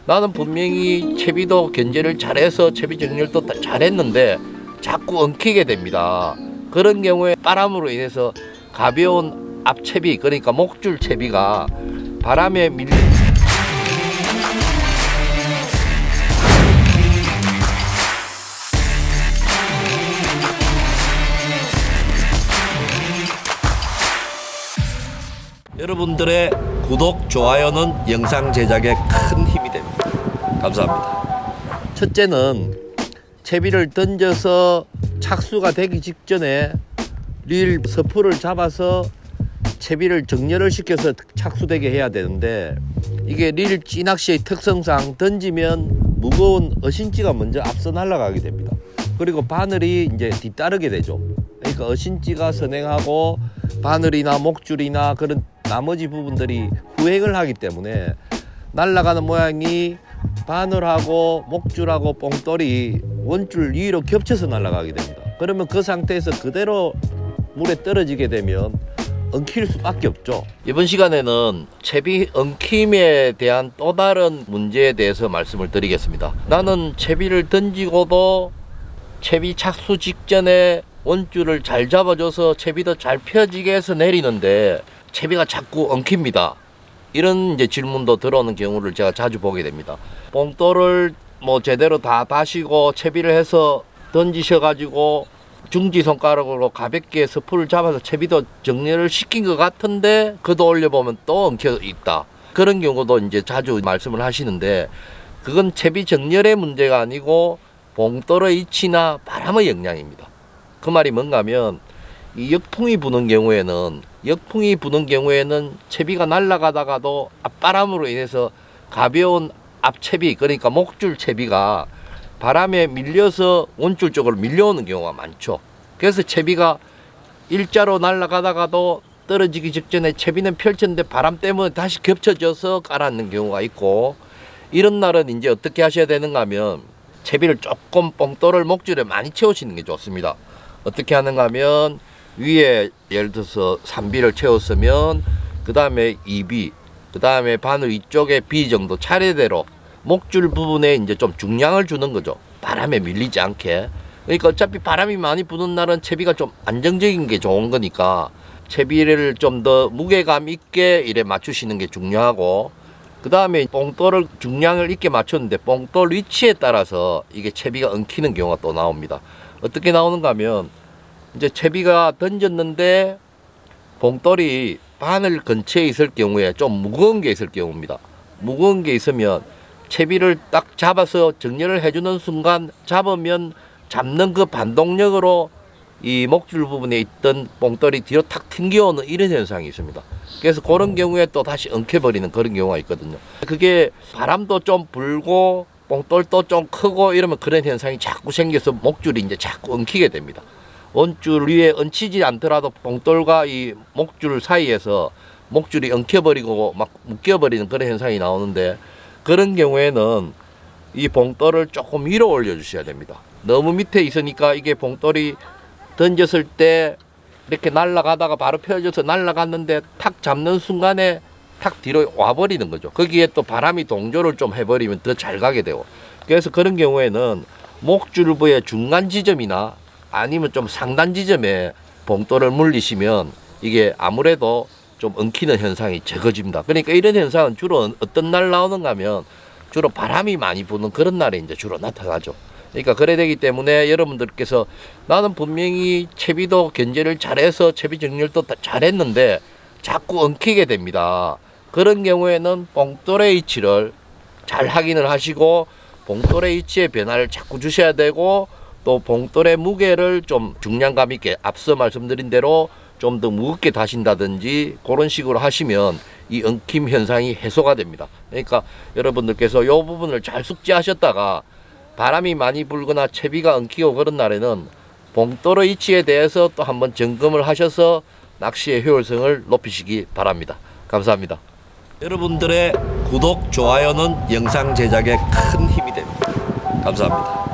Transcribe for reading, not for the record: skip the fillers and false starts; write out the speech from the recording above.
나는 분명히 채비도 견제를 잘해서 채비 정렬도 잘했는데 자꾸 엉키게 됩니다. 그런 경우에 바람으로 인해서 가벼운 앞채비, 그러니까 목줄 채비가 바람에 밀려 여러분들의 구독, 좋아요는 영상 제작에 큰 힘이 됩니다. 감사합니다. 첫째는 채비를 던져서 착수가 되기 직전에 릴 서프를 잡아서 채비를 정렬을 시켜서 착수되게 해야 되는데, 이게 릴 찌낚시의 특성상 던지면 무거운 어신지가 먼저 앞서 날아가게 됩니다. 그리고 바늘이 이제 뒤따르게 되죠. 그러니까 어신지가 선행하고 바늘이나 목줄이나 그런 나머지 부분들이 후행을 하기 때문에 날아가는 모양이 바늘하고 목줄하고 뽕돌이 원줄 위로 겹쳐서 날아가게 됩니다. 그러면 그 상태에서 그대로 물에 떨어지게 되면 엉킬 수밖에 없죠. 이번 시간에는 채비 엉킴에 대한 또 다른 문제에 대해서 말씀을 드리겠습니다. 나는 채비를 던지고도 채비 착수 직전에 원줄을 잘 잡아줘서 채비도 잘 펴지게 해서 내리는데 채비가 자꾸 엉킵니다. 이런 이제 질문도 들어오는 경우를 제가 자주 보게 됩니다. 뽕돌을 제대로 다 다시고 채비를 해서 던지셔가지고 중지 손가락으로 가볍게 스프를 잡아서 채비도 정렬을 시킨 것 같은데 그도 올려보면 또 엉켜 있다. 그런 경우도 이제 자주 말씀을 하시는데, 그건 채비 정렬의 문제가 아니고 뽕돌의 위치나 바람의 영향입니다. 그 말이 뭔가 하면, 이 역풍이 부는 경우에는 채비가 날아가다가도 앞바람으로 인해서 가벼운 앞채비, 그러니까 목줄 채비가 바람에 밀려서 원줄 쪽으로 밀려오는 경우가 많죠. 그래서 채비가 일자로 날아가다가도 떨어지기 직전에 채비는 펼쳤는데 바람 때문에 다시 겹쳐져서 가라앉는 경우가 있고, 이런 날은 이제 어떻게 하셔야 되는가 하면 채비를 조금 뽕돌을 목줄에 많이 채우시는 게 좋습니다. 어떻게 하는가 하면 위에 예를 들어서 3B를 채웠으면 그 다음에 2B, 그 다음에 바늘 위쪽에 B 정도 차례대로 목줄 부분에 이제 좀 중량을 주는 거죠. 바람에 밀리지 않게. 그러니까 어차피 바람이 많이 부는 날은 채비가 좀 안정적인 게 좋은 거니까 채비를 좀 더 무게감 있게 이래 맞추시는 게 중요하고, 그 다음에 뽕돌을 중량을 있게 맞췄는데 뽕돌 위치에 따라서 이게 채비가 엉키는 경우가 또 나옵니다. 어떻게 나오는가 하면, 이제 채비가 던졌는데 뽕돌이 바늘 근처에 있을 경우에 좀 무거운 게 있을 경우입니다. 무거운 게 있으면 채비를 딱 잡아서 정렬을 해주는 순간 잡으면 잡는 그 반동력으로 이 목줄 부분에 있던 뽕돌이 뒤로 탁 튕겨오는 이런 현상이 있습니다. 그래서 그런 경우에 또 다시 엉켜버리는 그런 경우가 있거든요. 그게 바람도 좀 불고 뽕돌도 좀 크고 이러면 그런 현상이 자꾸 생겨서 목줄이 이제 자꾸 엉키게 됩니다. 원줄 위에 얹히지 않더라도 뽕돌과 이 목줄 사이에서 목줄이 엉켜버리고 막 묶여버리는 그런 현상이 나오는데, 그런 경우에는 이 봉돌을 조금 위로 올려 주셔야 됩니다. 너무 밑에 있으니까 이게 봉돌이 던졌을 때 이렇게 날아가다가 바로 펴져서 날아갔는데 탁 잡는 순간에 탁 뒤로 와버리는 거죠. 거기에 또 바람이 동조를 좀 해버리면 더 잘 가게 되고, 그래서 그런 경우에는 목줄부의 중간 지점이나 아니면 좀 상단 지점에 봉돌을 물리시면 이게 아무래도 좀 엉키는 현상이 적어집니다. 그러니까 이런 현상은 주로 어떤 날 나오는가 하면 주로 바람이 많이 부는 그런 날에 이제 주로 나타나죠. 그러니까 그래 되기 때문에 여러분들께서 나는 분명히 채비도 견제를 잘해서 채비 정렬도 잘했는데 자꾸 엉키게 됩니다. 그런 경우에는 봉돌의 위치를 잘 확인을 하시고 봉돌의 위치의 변화를 자꾸 주셔야 되고, 또 봉돌의 무게를 좀 중량감 있게 앞서 말씀드린 대로 좀 더 무겁게 다신다든지 그런 식으로 하시면 이 엉킴 현상이 해소가 됩니다. 그러니까 여러분들께서 이 부분을 잘 숙지하셨다가 바람이 많이 불거나 채비가 엉키고 그런 날에는 봉돌의 위치에 대해서 또 한번 점검을 하셔서 낚시의 효율성을 높이시기 바랍니다. 감사합니다. 여러분들의 구독, 좋아요는 영상 제작에 큰 힘이 됩니다. 감사합니다.